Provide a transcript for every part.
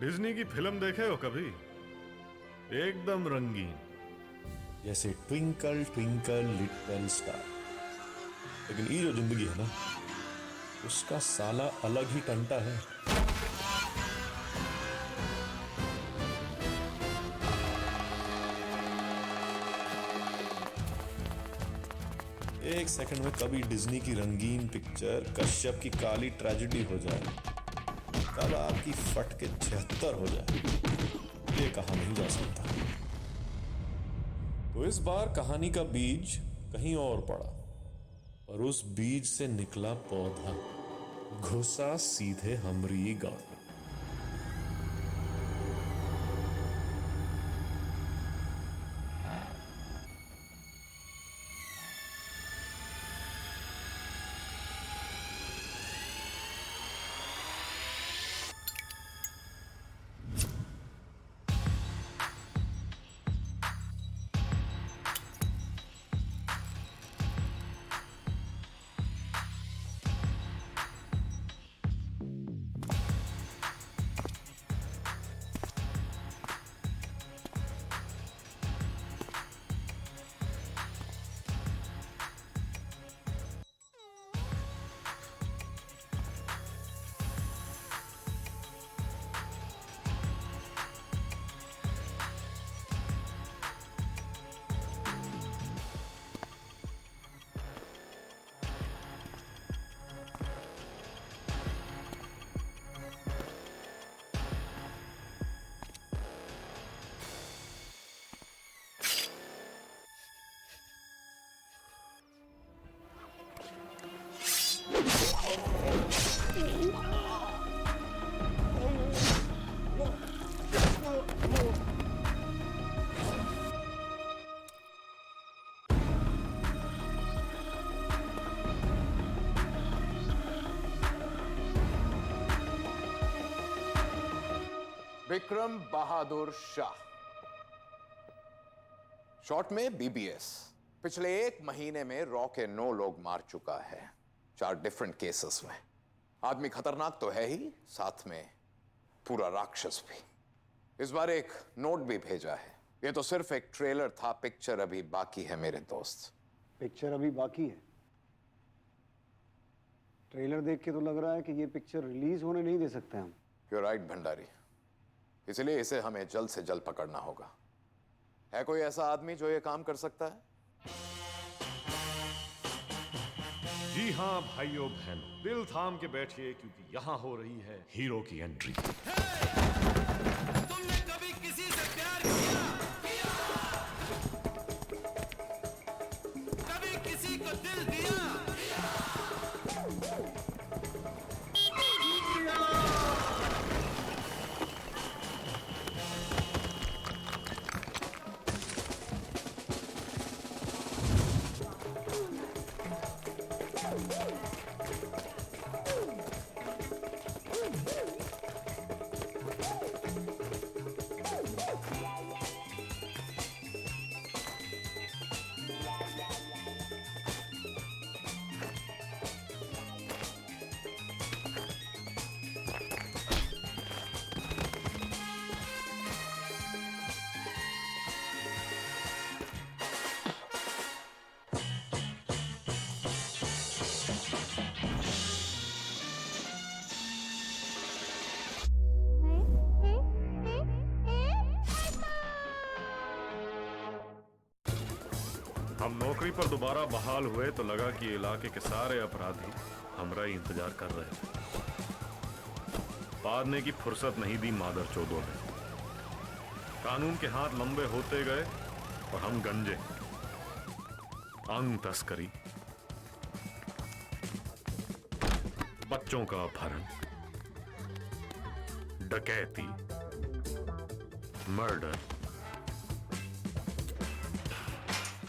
Disney की film देखे हो कभी? एकदम रंगीन, जैसे ट्विंकल ट्विंकल लिटिल स्टार। लेकिन ये जो जिंदगी है ना, उसका साला अलग ही टंटा है। एक सेकंड में कभी डिज्नी की रंगीन पिक्चर कश्यप की काली ट्रेजेडी हो जाए, कब आपकी फट के 76 हो जाए, ये कहा नहीं जा सकता। तो इस बार कहानी का बीज कहीं और पड़ा, और उस बीज से निकला पौधा, घुसा सीधे हमरी गांव। विक्रम बहादुर शाह, शॉर्ट में बीबीएस, पिछले 1 महीने में रॉ के 9 लोग मार चुका है, 4 डिफरेंट केसेस में। आदमी खतरनाक तो है ही, साथ में पूरा राक्षस भी। इस बार एक नोट भी भेजा है। ये तो सिर्फ एक ट्रेलर था, पिक्चर अभी बाकी है मेरे दोस्त। पिक्चर अभी बाकी है? ट्रेलर देख के तो लग रहा है कि ये पिक्चर रिलीज होने नहीं दे सकते हम। You're right, Bhandari. इसलिए इसे हमें जल्द से जल्द पकड़ना होगा। है कोई ऐसा आदमी जो ये काम कर सकता है? जी हाँ भाइयों बहनों, दिल थाम के बैठिए क्योंकि यहाँ हो रही है हीरो की एंट्री। तुमने कभी किसी से प्यार किया? कभी किसी को दिल दिया? हम नौकरी पर दोबारा बहाल हुए तो लगा कि इलाके के सारे अपराधी हमरा ही इंतजार कर रहे थे। पादने की फुर्सत नहीं दी मादर चौदों ने। कानून के हाथ लंबे होते गए और हम गंजे। अंग तस्करी, बच्चों का अपहरण, डकैती, मर्डर,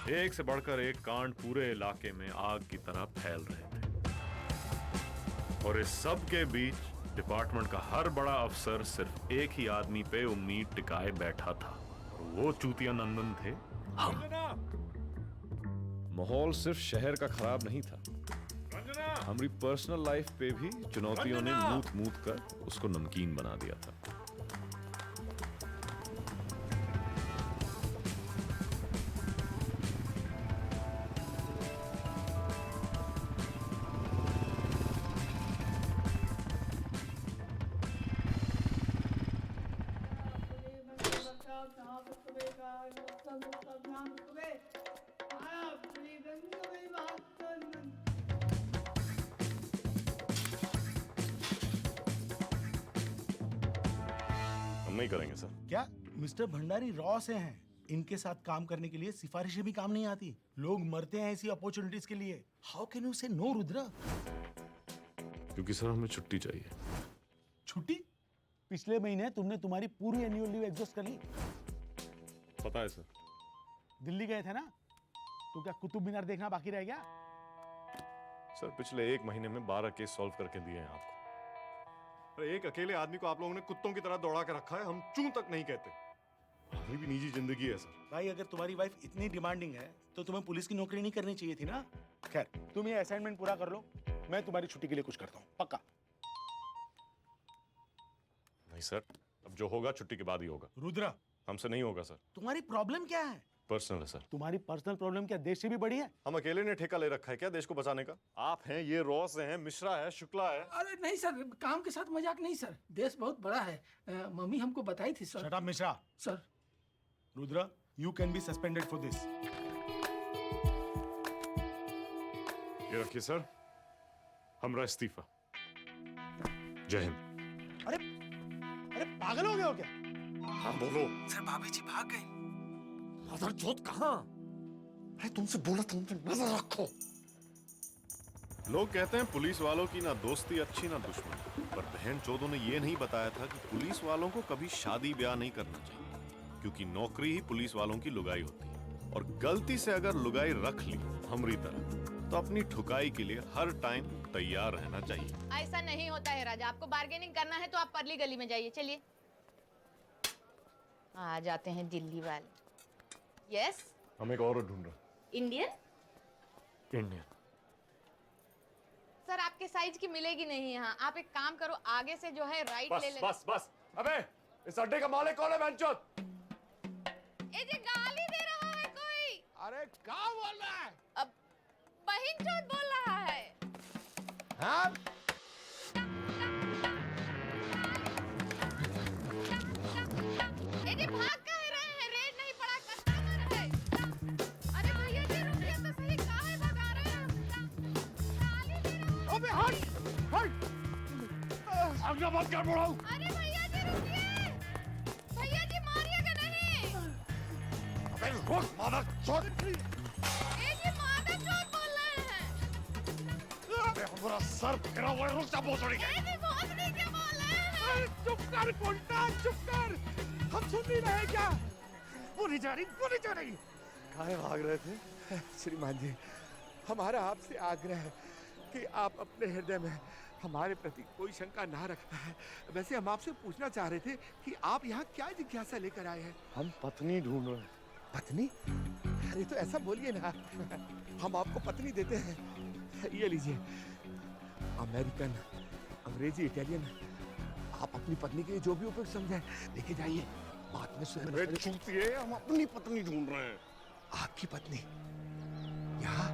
एक से बढ़कर एक कांड पूरे इलाके में आग की तरह फैल रहे थे। और इस सब के बीच डिपार्टमेंट का हर बड़ा अफसर सिर्फ एक ही आदमी पे उम्मीद टिकाए बैठा था, और वो चूतिया नंदन थे हम। माहौल सिर्फ शहर का खराब नहीं था, हमारी पर्सनल लाइफ पे भी चुनौतियों ने मूत मूत कर उसको नमकीन बना दिया था। हम नहीं करेंगे सर। क्या मिस्टर भंडारी रॉ से हैं? इनके साथ काम करने के लिए सिफारिशें भी काम नहीं आती। लोग मरते हैं ऐसी अपॉर्चुनिटीज के लिए। हाउ कैन यू से नो रुद्रा? क्योंकि सर हमें छुट्टी चाहिए। छुट्टी? पिछले महीने तुमने तुम्हारी पूरी एनुअल लीव एग्जॉस्ट कर ली। पता है सर। दिल्ली गए थे ना, तो क्या कुतुब मीनार देखना बाकी रह गया? सर पिछले 1 महीने में 12 केस सॉल्व करके दिए हैं आपको। अरे एक अकेले आदमी को आप लोगों ने कुत्तों की तरह दौड़ा के रखा है, हम चूं तक नहीं कहते। हमारी भी निजी जिंदगी है सर। भाई अगर तुम्हारी वाइफ इतनी डिमांडिंग है तो तुम्हें पुलिस की नौकरी नहीं करनी चाहिए थी ना। खैर तुम ये असाइनमेंट पूरा कर लो, मैं तुम्हारी छुट्टी के लिए कुछ करता हूँ, पक्का। नहीं सर, अब जो होगा छुट्टी के बाद ही होगा। रुद्रा, हमसे नहीं होगा सर। तुम्हारी प्रॉब्लम क्या है? पर्सनल है सर। तुम्हारी पर्सनल प्रॉब्लम क्या देश से भी बड़ी है? हम अकेले ने ठेका ले रखा है क्या देश को बचाने का? आप हैं, ये रॉस हैं, मिश्रा है, शुक्ला है। अरे नहीं सर, काम के साथ मजाक नहीं सर, देश बहुत बड़ा है। मम्मी हमको बताई थी sir. Shut up Mishra. Sir Rudra, you can be suspended for this. ये रखिए सर, हमारा इस्तीफा। जय हिंद। अरे पागल हो गए हो क्या? हाँ बोलो। सर भाभी जी भाग गए। नजरचोद कहाँ? अरे तुमसे बोला था उन पे नजर रखो। लोग कहते हैं पुलिस वालों की ना दोस्ती अच्छी ना दुश्मनी, पर बहन चोदों ने ये नहीं बताया था कि पुलिस वालों को कभी शादी ब्याह नहीं करना चाहिए, क्योंकि नौकरी ही पुलिस वालों की लुगाई होती है। और गलती से अगर लुगाई रख ली हमरी तरह, तो अपनी ठुकाई के लिए हर टाइम तैयार रहना चाहिए। ऐसा नहीं होता है राजा, आपको बार्गेनिंग करना है तो आप परली गली में जाइए। चलिए। आ जाते हैं दिल्ली वाले। यस, हम एक औरत ढूंढ रहे। इंडियन? इंडियन। सर आपके साइज की मिलेगी नहीं यहाँ। आप एक काम करो, आगे से जो है राइट ले ले। बस। अबे इस अड्डे का मालिक कौन है बहनचोद? ए जी गाली दे रहा है कोई। अरे क्या बोल रहा है? अब बहिनचोद बोल रहा है। हाँ? ए जी भाग कह रहे हैं, रेड नहीं पड़ा, कस्टमर है। अरे भैया जी रुकिए तो सही, काहे भगा रहे हैं? गाली दे रहा है। अबे हट! आगे मत कर बुढ़ाऊ। अरे भैया जी रुकिए, भैया जी मारिएगा नहीं। अबे रुक मादरचोद। ए जी मादरचोद बोल रहे हैं। अबे हमारा सर फिरा हुआ है, रुक जा भोसड़ी के। ए जी भोसड़ी क्या बोल रहे हैं? चुप कर कुंटा, चुप कर। हम सुन नहीं रहे क्या? बोली जा रही। काहे भाग रहे थे? श्रीमान जी, हमारा आपसे आग्रह है कि आप अपने हृदय में हमारे प्रति कोई शंका ना रखें। वैसे हम आपसे पूछना चाह रहे थे कि आप यहाँ क्या जिज्ञासा लेकर आए हैं? हम पत्नी ढूंढ रहे हैं। पत्नी? अरे तो ऐसा बोलिए ना, हम आपको पत्नी देते हैं। ये लीजिए, अमेरिकन, अंग्रेजी, इटालियन, आप अपनी पत्नी के लिए जो भी उपयोग समझें लेके जाइए। बाद में चूतिए, हम अपनी पत्नी ढूंढ रहे हैं। आपकी पत्नी यहाँ?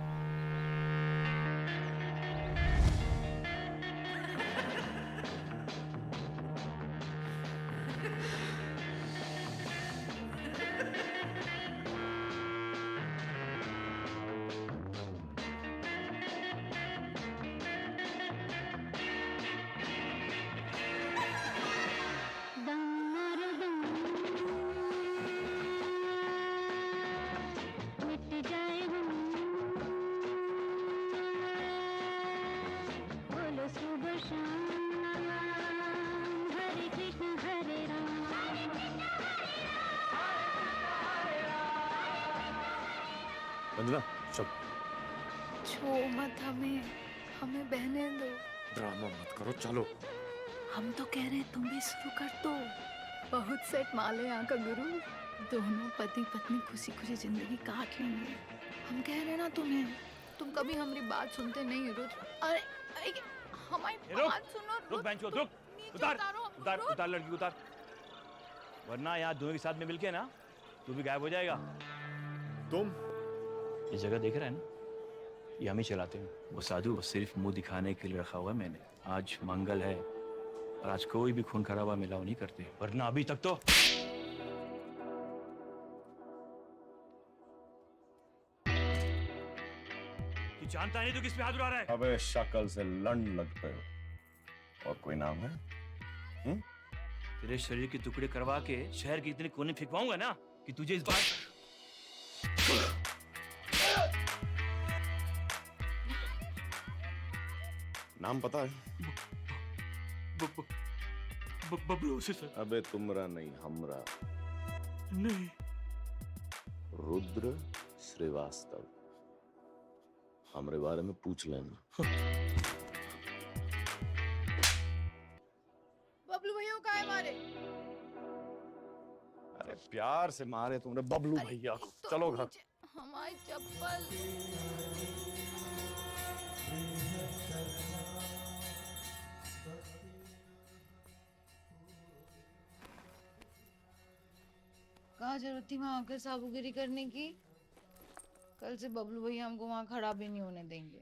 अंजना चल। छो मत हमें बहने दो। ड्रामा मत करो, चलो। हम तो कह रहे हैं तुम भी शुरू कर दो। बहुत सेट माले यहाँ का गुरु। दोनों पति पत्नी खुशी खुशी जिंदगी काट लेंगे। हम कह रहे हैं ना तुम्हें, तुम कभी हमारी बात सुनते नहीं हो। अरे हमारी बात सुनो। रुक बेंच रुक, उतार लड़की उतार, वरना यहाँ दोनों के साथ में मिलके ना तू भी गायब हो जाएगा। तुम ये जगह देख रहे हैं ना, ये हम ही चलाते हैं। वो साधु वो सिर्फ मुंह दिखाने के लिए रखा हुआ है मैंने। आज मंगल है और आज कोई भी खून खराबा मिलाव नहीं करते, वरना अभी तक तो तू जानता नहीं तू किस पे हाथ उड़ा रहा है। अबे शक्ल से लंड लग पे हो। और कोई नाम है? तेरे शरीर के टुकड़े करवा के शहर के इतने कोने फेंकवाऊंगा ना कि तुझे इस बात नाम पता है? बबलू से सर। अबे तुमरा नहीं, हमरा। नहीं। रुद्र श्रीवास्तव। हमरे बारे में पूछ लेना। बबलू भैया को काहे मारे? अरे प्यार से मारे तुमने बबलू भैया को। चलो घर। हमारी चप्पल। कहाँ जरूरत थी वहां आकर साबूगिरी करने की? कल से बबलू भैया हमको वहां खड़ा भी नहीं होने देंगे।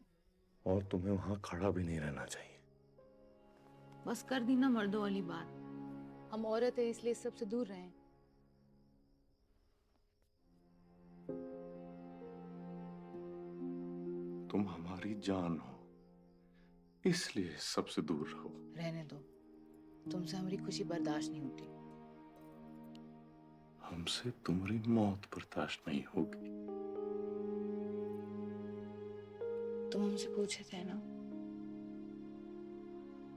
और तुम्हें वहां खड़ा भी नहीं रहना चाहिए। बस कर दी ना मर्दों वाली बात। हम औरत है इसलिए सबसे दूर रहें। तुम हमारी जान हो, इसलिए सबसे दूर रहो। रहने दो, तुमसे हमारी खुशी बर्दाश्त नहीं होती। हमसे तुम्हारी मौत बर्दाश्त नहीं होगी। तुम हमसे पूछे थे ना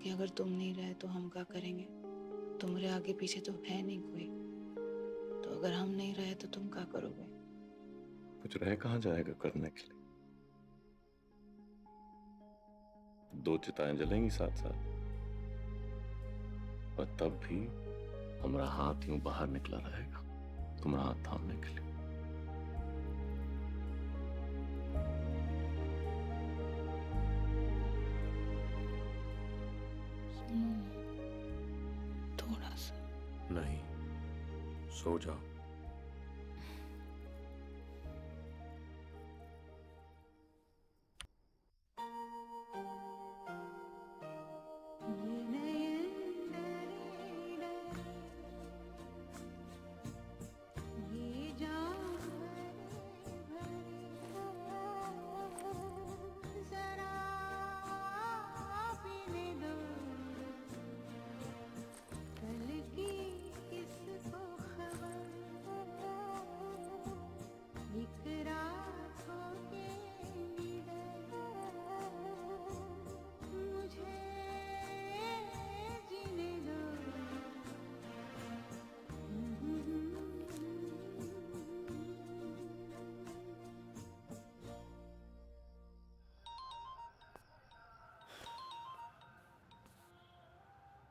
कि अगर तुम नहीं रहे तो हम क्या करेंगे? तुम्हारे आगे पीछे तो है नहीं कोई, तो अगर हम नहीं रहे तो तुम क्या करोगे? कुछ रह कहाँ जाएगा करने के लिए? 2 चिताएं जलेंगी साथ साथ, और तब भी हमारा हाथ यूं बाहर निकला रहेगा तुम्हारा हाथ थामने के लिए। थोड़ा सा। नहीं, सो जाओ।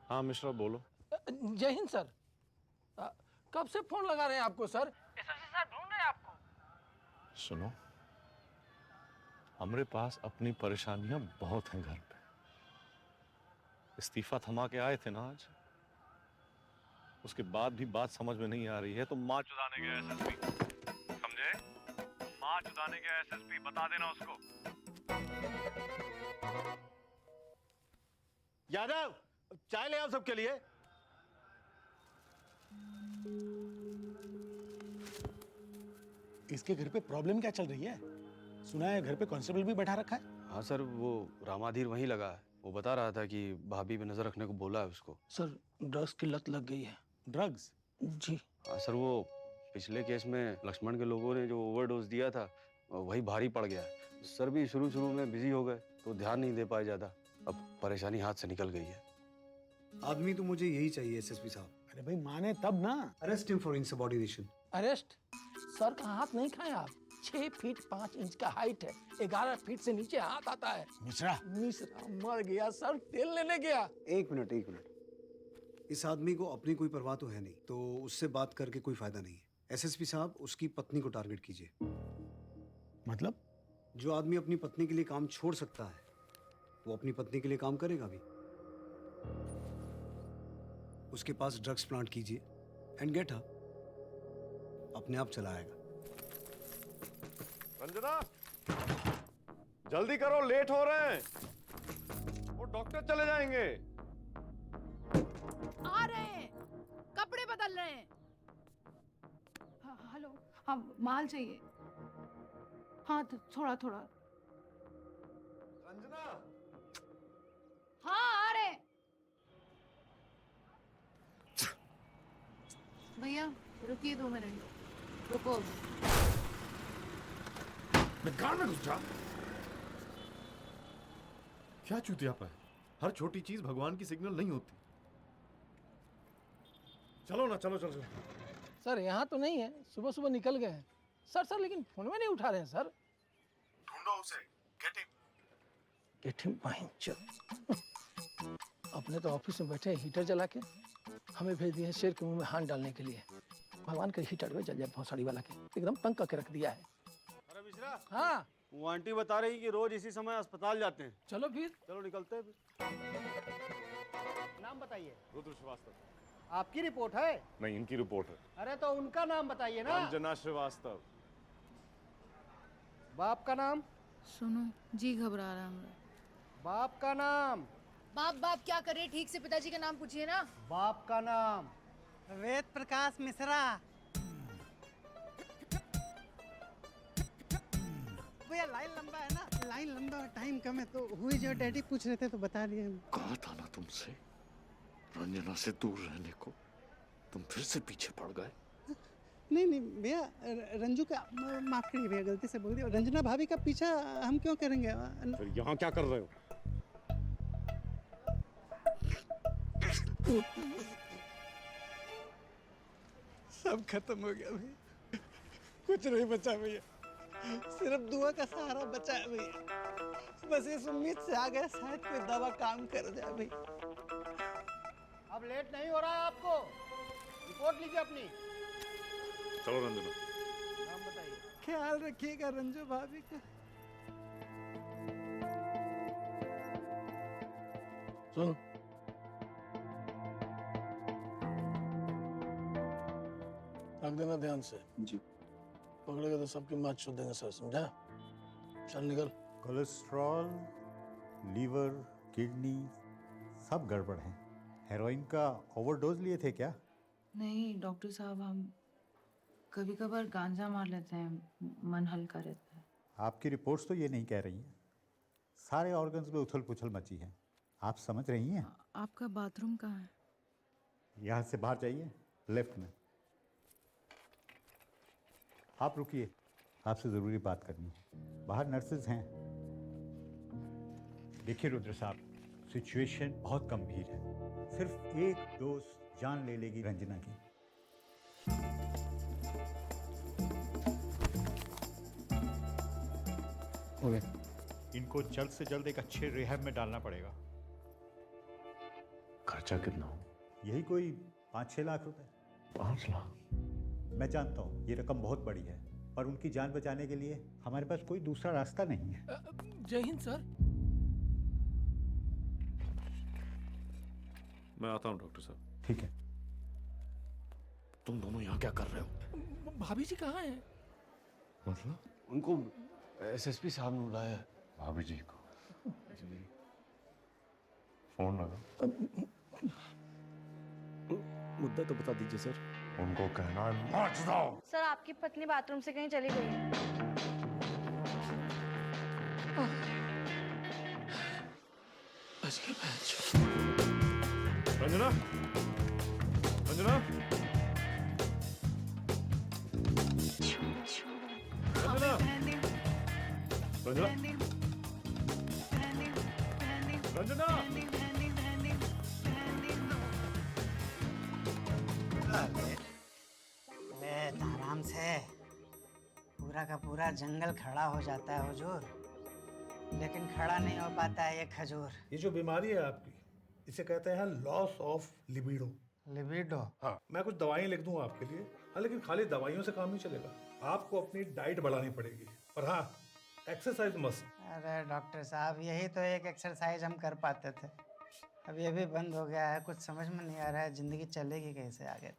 हाँ मिश्रा बोलो। जय हिंद सर। कब से फोन लगा रहे हैं आपको सर? एसएसपी सर ढूंढ रहे हैं आपको। सुनो, हमारे पास अपनी परेशानियां बहुत हैं घर पे। इस्तीफा थमा के आए थे ना आज, उसके बाद भी बात समझ में नहीं आ रही है तो माँ चुदाने गया एसएसपी, समझे? माँ चुदाने गया एसएसपी, बता देना उसको। यादव, चाय ले आओ सबके लिए। इसके घर पे प्रॉब्लम क्या चल रही है? सुना है घर पे कांस्टेबल भी बैठा रखा है। हाँ सर, वो रामाधीर वहीं लगा है। वो बता रहा था कि भाभी पे नजर रखने को बोला है उसको। सर ड्रग्स की लत लग गई है। ड्रग्स? जी हाँ सर, वो पिछले केस में लक्ष्मण के लोगों ने जो ओवरडोज दिया था वही भारी पड़ गया है। सर भी शुरू में बिजी हो गए तो ध्यान नहीं दे पाए ज्यादा। अब परेशानी हाथ से निकल गई है। आदमी तो मुझे यही चाहिए एसएसपी साहब। अरे भाई माने तब ना। Arrest him for insubordination. Arrest? Sir का हाथ नहीं खाए आप। 6 फीट 5 इंच का हाइट है, 11 फीट से नीचे हाथ आता है। मिश्रा मर गया सर, तेल लेने गया। एक मिनट। इस आदमी को अपनी कोई परवाह तो है नहीं, तो उससे बात करके कोई फायदा नहीं है। एसएसपी साहब, उसकी पत्नी को टारगेट कीजिए। मतलब? जो आदमी अपनी पत्नी के लिए काम छोड़ सकता है वो अपनी पत्नी के लिए काम करेगा भी। उसके पास ड्रग्स प्लांट कीजिए एंड गेट हर। अपने आप चला आएगा। रंजना, जल्दी करो, लेट हो रहे हैं। वो डॉक्टर चले जाएंगे। आ रहे हैं, कपड़े बदल रहे हैं। हेलो, हाँ माल चाहिए। हाँ तो थोड़ा। रंजना, हाँ आ रहे हैं। रुकिए 2 मिनट, रुको। मैं गाड़ में घुस जा। क्या चूतियापा है? हर छोटी चीज भगवान की सिग्नल नहीं होती। चलो ना, चलो चलो चलो। सर यहाँ तो नहीं है, सुबह सुबह निकल गए हैं। सर लेकिन फोन में नहीं उठा रहे हैं सर। ढूंढो उसे। Get him. अपने तो ऑफिस में बैठे हीटर जला के हमें भेज दिए हैं शेर के मुंह में हाथ डालने के लिए। भगवान के हीटर में जल जाए भौसाड़ी वाला के, एकदम तंग करके रख दिया है। अरे मिश्रा, हाँ वो आंटी बता रही कि रोज इसी समय अस्पताल जाते हैं। चलो फिर। चलो निकलते हैं फिर। नाम बताइए। रुद्र श्रीवास्तव। आपकी रिपोर्ट है? नहीं, इनकी रिपोर्ट है। अरे तो उनका नाम बताइए ना। अंजना श्रीवास्तव। बाप का नाम? सुनो जी घबरा रहा है। बाप का नाम? बाप क्या करे, ठीक से पिताजी का नाम पूछिए ना। बाप का नाम? वेद प्रकाश मिश्रा। भैया लाइन लंबा है ना, लाइन लंबा और टाइम कम है, तो हुई जो डैडी पूछ रहे थे तो बता दिए। कहा था ना तुमसे रंजना से दूर रहने को, तुम फिर से पीछे पड़ गए। नहीं भैया, रंजू का माफ करिए भैया, गलती से बोल दिया। रंजना भाभी का पीछा हम क्यों करेंगे? फिर यहाँ क्या कर रहे हो? सब खत्म हो गया भैया, कुछ नहीं बचा भैया, सिर्फ दुआ का सहारा बचा है भैया। बस इस उम्मीद से आ गया शायद कोई दवा काम कर जाए भैया। अब लेट नहीं हो रहा है आपको, रिपोर्ट लीजिए अपनी। चलो रंजना। नाम बताइए। ख्याल रखिएगा रंजू भाभी का। सुन, रख देना ध्यान से। जी। पकड़ेगा तो सबकी मात छू देंगे सर, समझा? चल निकल। कोलेस्ट्रॉल, लीवर, किडनी सब गड़बड़ है। हेरोइन का ओवरडोज लिए थे क्या? नहीं डॉक्टर साहब, हम कभी कभार गांजा मार लेते हैं, मन हल्का रहता है। आपकी रिपोर्ट्स तो ये नहीं कह रही हैं। सारे ऑर्गन्स में उथल पुथल मची है, आप समझ रही हैं? आपका बाथरूम कहाँ है? यहाँ से बाहर जाइए, लेफ्ट में। आप रुकिए, आपसे ज़रूरी बात करनी है। बाहर नर्सेज हैं। देखिए रुद्र साहब, सिचुएशन बहुत गंभीर है। सिर्फ एक डोज जान ले लेगी रंजना की। इनको जल्द से जल्द एक अच्छे रिहैब में डालना पड़ेगा। खर्चा कितना हो? यही कोई 5-6 लाख रुपए। 5 लाख? मैं जानता हूँ ये रकम बहुत बड़ी है, पर उनकी जान बचाने के लिए हमारे पास कोई दूसरा रास्ता नहीं है। जय हिंद सर। मैं आता हूँ डॉक्टर साहब। ठीक है। तुम दोनों यहाँ क्या कर रहे हो? भाभी जी कहाँ हैं? मतलब? उनको एसएसपी साहब ने बुलाया है। भाभी जी को? फोन लगा। मुद्दा तो बता दीजिए सर। उनको कहना है मार दो। सर आपकी पत्नी बाथरूम से कहीं चली गई है। रंजना, रंजना, रंजना, रंजना, रंजना। आराम से, पूरा का पूरा जंगल खड़ा हो जाता है हुजूर, लेकिन खड़ा नहीं हो पाता है ये खजूर। ये जो बीमारी है आपकी, इसे कहते हैं लॉस ऑफ लिबिडो। लिबिडो? हाँ, मैं कुछ दवाएं लिख दूंगा आपके लिए। हाँ, लेकिन खाली दवाइयों से काम नहीं चलेगा, आपको अपनी डाइट बढ़ानी पड़ेगी। और हाँ, एक्सरसाइज मस्त। अरे डॉक्टर साहब, यही तो एक एक्सरसाइज हम कर पाते थे, अब ये भी बंद हो गया है। कुछ समझ में नहीं आ रहा है, जिंदगी चलेगी कैसे आगे।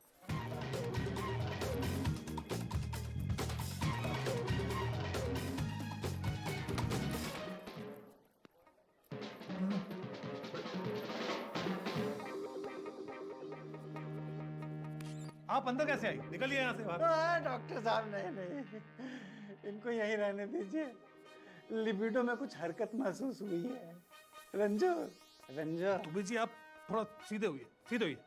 आप अंदर कैसे आई? निकलिए यहाँ से बाहर। डॉक्टर साहब नहीं, इनको यहीं रहने दीजिए। लिबिडो में कुछ हरकत महसूस हुई है। रंजू, रंजू। तुम्हें जी, आप थोड़ा सीधे हुई, सीधे हुई।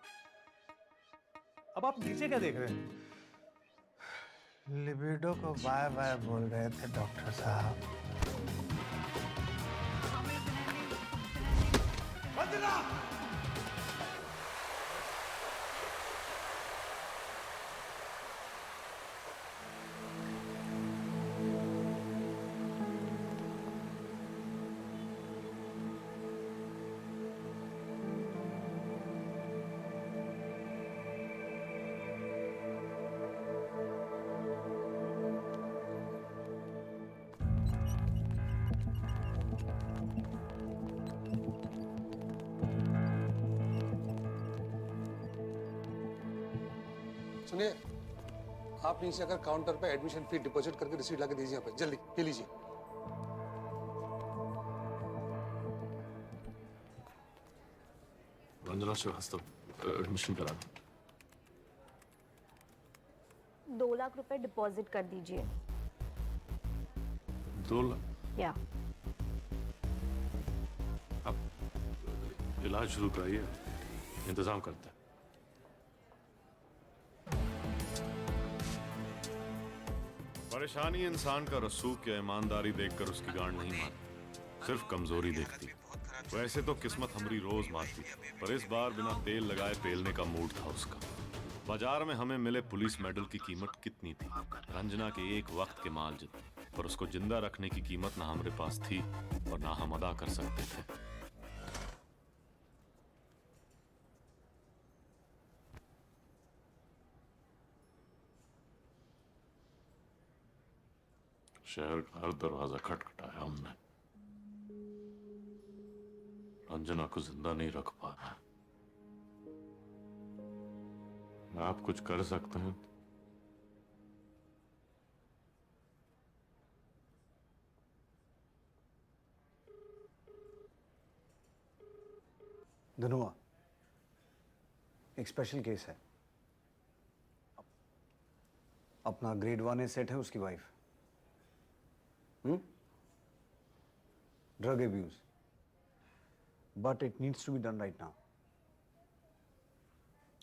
अब आप नीचे क्या देख रहे हैं? लिबिडो को बाय बाय बोल रहे थे डॉक्टर साहब। वंदना! सुनिए, आप नीचे आकर काउंटर पे एडमिशन फी डिपॉजिट करके रिसीट लाके दीजिए यहाँ पे, जल्दी ये लीजिए। रंजना श्रीवास्तव, एडमिशन करा दो। 2 लाख रुपए डिपॉजिट कर दीजिए। 2 लाख? या अब इलाज शुरू कराइए, इंतजाम करते हैं। परेशानी इंसान का रसूख या ईमानदारी देखकर उसकी गांड नहीं मारती, सिर्फ कमजोरी देखती। वैसे तो किस्मत हमारी रोज मारती, पर इस बार बिना तेल लगाए पेलने का मूड था उसका। बाजार में हमें मिले पुलिस मेडल की कीमत कितनी थी? रंजना के एक वक्त के माल जितनी, पर उसको जिंदा रखने की कीमत ना हमारे पास थी और ना हम अदा कर सकते थे। शहर का हर दरवाजा खटखटाया हमने, रंजना को जिंदा नहीं रख पा रहा। आप कुछ कर सकते हैं? धनुआ, एक स्पेशल केस है। अपना ग्रेड 1 एसेट है उसकी wife, drug abuse, but it needs to be done right now.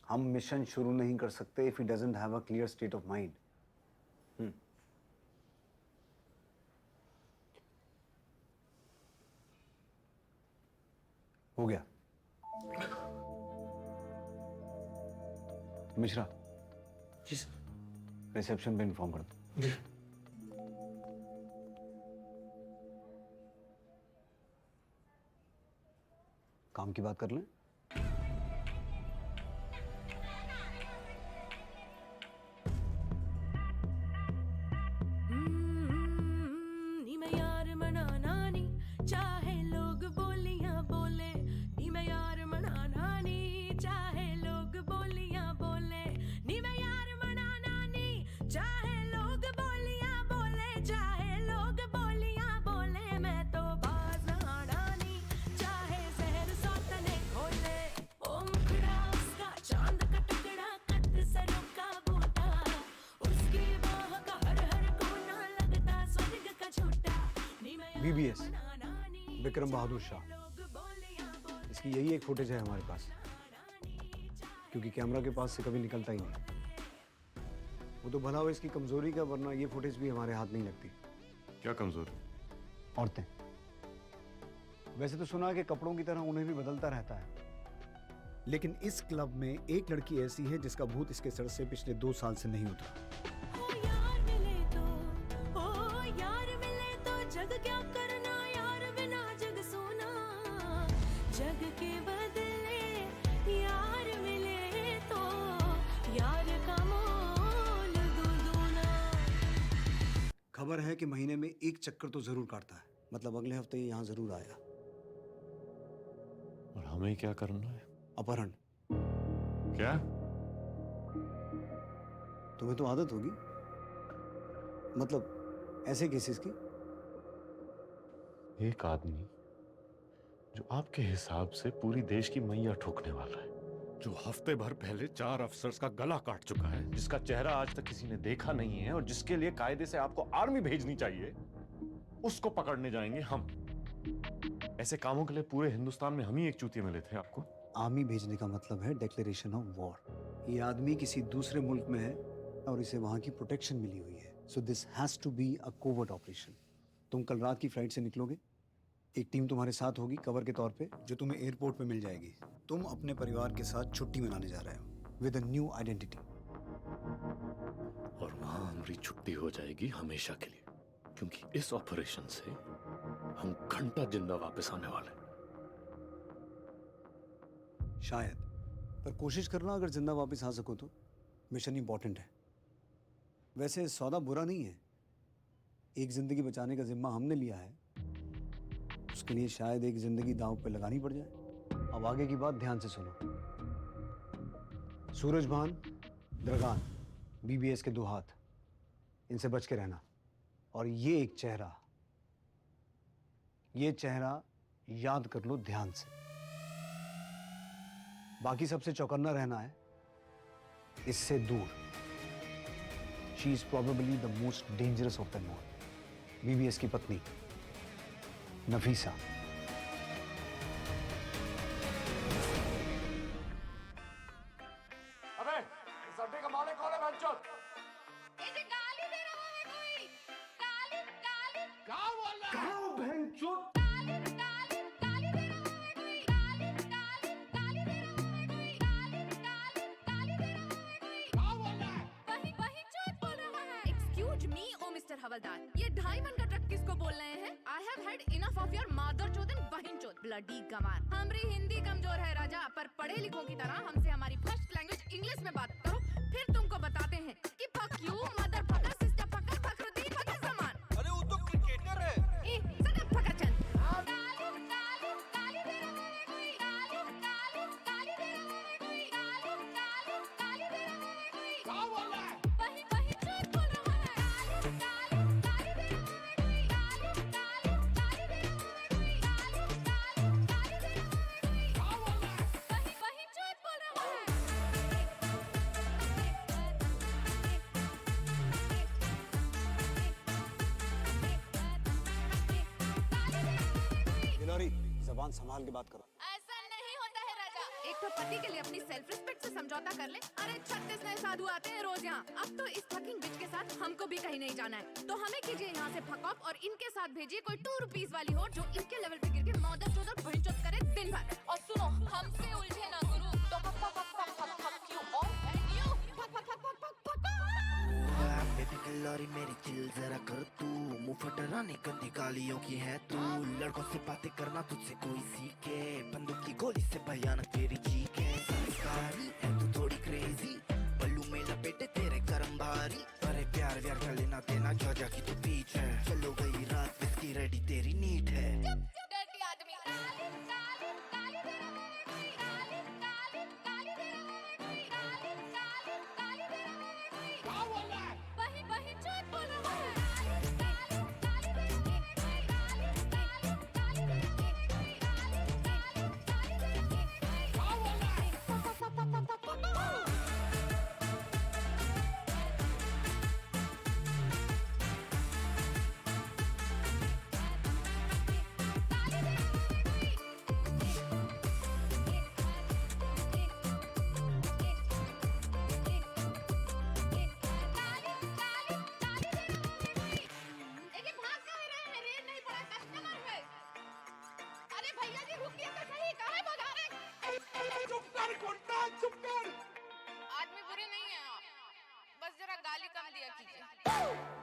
हम मिशन शुरू नहीं कर सकते if he doesn't have a clear state of mind. हो गया। मिश्रा जी सर, रिसेप्शन पे इन्फॉर्म कर दो। जी। काम की बात कर लें। नी मैं यार मनाना नी, चाहे लोग बोलियां बोले। नी मैं यार मनाना नी, चाहे लोग बोलियां बोले। नी मैं यार मनाना नी, चाहे लोग बोलियां बोले। चाहे लोग बोलियां बोले, मैं तो बाज आना नी, चाहे जहर सौतने खोले। ओ मुखड़ा उसका चांद का टुकड़ा, कद सरों का बूटा, उसकी बाह का हर हर कोना लगता स्वर्ग का झूठा। नी मैं बीबीएस विक्रम बहादुर शाह, इसकी यही एक फुटेज है हमारे पास, क्योंकि कैमरा के पास से कभी निकलता ही नहीं। वो तो भला हो इसकी कमजोरी का, वरना ये फुटेज भी हमारे हाथ नहीं लगती। क्या कमजोरी? औरतें। वैसे तो सुना कि कपड़ों की तरह उन्हें भी बदलता रहता है, लेकिन इस क्लब में एक लड़की ऐसी है जिसका भूत इसके सर से पिछले 2 साल से नहीं उतरा। ओ यार मिले तो जग क्या करना, यार बिना जग सोना। जग के बदले यार मिले तो यार का मोल दूना। खबर है कि महीने में एक चक्कर तो जरूर काटता है, मतलब अगले हफ्ते ये यहाँ जरूर आएगा। और हमें क्या करना है? अपहरण। क्या? तुम्हें तो आदत होगी, मतलब ऐसे केसेस की। एक आदमी जो आपके हिसाब से पूरी देश की मैया ठोकने वाला है, जो हफ्ते भर पहले 4 अफसर्स का गला काट चुका है, जिसका चेहरा आज तक किसी ने देखा नहीं है और जिसके लिए कायदे से आपको आर्मी भेजनी चाहिए, उसको पकड़ने जाएंगे हम। ऐसे कामों के लिए पूरे हिंदुस्तान में हम ही एक चूतिया मिले थे आपको। आर्मी भेजने का मतलब है डिक्लेरेशन ऑफ वॉर। ये आदमी किसी दूसरे मुल्क में है और इसे वहाँ की प्रोटेक्शन मिली हुई है। So this has to be a covert operation. तुम कल रात की फ्लाइट से निकलोगे, एक टीम तुम्हारे साथ होगी कवर के तौर पे, जो तुम्हें एयरपोर्ट पे मिल जाएगी। तुम अपने परिवार के साथ छुट्टी मनाने जा रहे हो विद अ न्यू आइडेंटिटी। और वहां हमारी छुट्टी हो जाएगी हमेशा के लिए, क्योंकि इस ऑपरेशन से हम घंटा जिंदा वापस आने वाले हैं। शायद, पर कोशिश करना अगर जिंदा वापस आ सको तो। मिशन इंपॉर्टेंट है। वैसे सौदा बुरा नहीं है, एक जिंदगी बचाने का जिम्मा हमने लिया है, उसके लिए शायद एक जिंदगी दांव पे लगानी पड़ जाए। अब आगे की बात ध्यान से सुनो। सूरजभान, द्रगान, बीबीएस के 2 हाथ, इनसे बच के रहना। और ये एक चेहरा, ये चेहरा याद कर लो ध्यान से। बाकी सबसे चौकन्ना रहना है, इससे दूर। She is probably the most dangerous of them all. BBS की पत्नी नफीसा। अबे इस अड्डे का मालिक कौन है बंचोद? इसे गाली दे रहा है कोई। गाली गाली क्या बोल रहा है? गाली गाली गाली दे रहा है कोई। गाली गाली गाली दे रहा है कोई। गाली गाली गाली दे रहा है कोई। क्या बोल रहा है? वही वही चोट बोल रहा है। एक्सक्यूज मी ओ मिस्टर हवलदार, ये 2.5 मन का ट्रक किसको बोल रहे हैं? I have had enough of your मादर चोद एंड बहन चोद ब्लडी गंवार। हमारी हिंदी कमजोर है राजा, पर पढ़े लिखों की तरह हमसे हमारी फर्स्ट लैंग्वेज इंग्लिश में बात करो, फिर तुमको बताते हैं कि fuck you mother fucker sister fucker Fakhruddin fucker समान। अरे वो तो क्रिकेटर है। ए सदफ फकर चंद। गाली गाली गाली दे रहा है कोई। गाली गाली गाली दे रहा है कोई। गाली गाली गाली दे रहा है कोई। क्या बोल रहा है? वही वही चोट बोल रहा है। गाली गाली गाली दे रहा है कोई। गाली गाली गाली दे रहा है कोई। गाली गाली गाली दे रहा है कोई। क्या बोल रहा है? वही वही चोट बोल रहा है। गिलोरी, जबान संभाल के बात करो। ऐसा नहीं होता है राजा। एक तो पति के लिए अपनी सेल्फ रिस्पेक्ट से समझौता कर ले। अरे 36 नए साधु आते हैं रोज यहाँ। अब तो इस फकिंग बिच के साथ हमको भी कहीं नहीं जाना है, तो हमें कीजिए यहाँ से फक ऑफ और इनके साथ भेजिए कोई 2 रुपीस वाली हो, जो इनके लेवल पे गिर के मौदर चौदर भैंचोद करे दिन भर। और सुनो, हमसे उलझे ना गुरु, तो fuck fuck fuck fuck fuck fuck you all and you fuck fuck fuck fuck fuck fuck. Baby glory मेरी चिल जरा कर तू, मुंह फटराने गंदी गालियों की है तू। लड़कों से बातें करना तुझसे कोई सीखे, बंदूक की गोली से भयानक तेरी चीख है। संस्कारी है तू थोड़ी क्रेजी, पल्लू में लपेटे तेरे करम भारी। अरे प्यार व्यार का लेना देना जॉर्जिया की तू पीच है। चलो गई रात विस्की रेडी तेरी नीट है। डर्टी आदमी। गाली गाली गाली दे रहा है कोई। गाली गाली गाली दे रहा है कोई। गाली गाली गाली दे रहा है कोई। क्या बोल रहा है? वही वही चोट बोल रहा है। गाली गाली गाली दे रहा है कोई। गाली गाली गाली दे रहा है कोई। गाली गाली गाली दे रहा है कोई। क्या बोल रहा है? Fuck fuck fuck fuck fuck fuck. लेकिन भाग कहाँ रहे हैं? रेड नहीं पड़ा, कस्टमर है। अरे भैया जी रुकिए तो सही, काहे भगा रहे? चुप कर गुंडा, चुप कर। आदमी बुरे नहीं है आप, बस जरा गाली कम दिया कीजिए।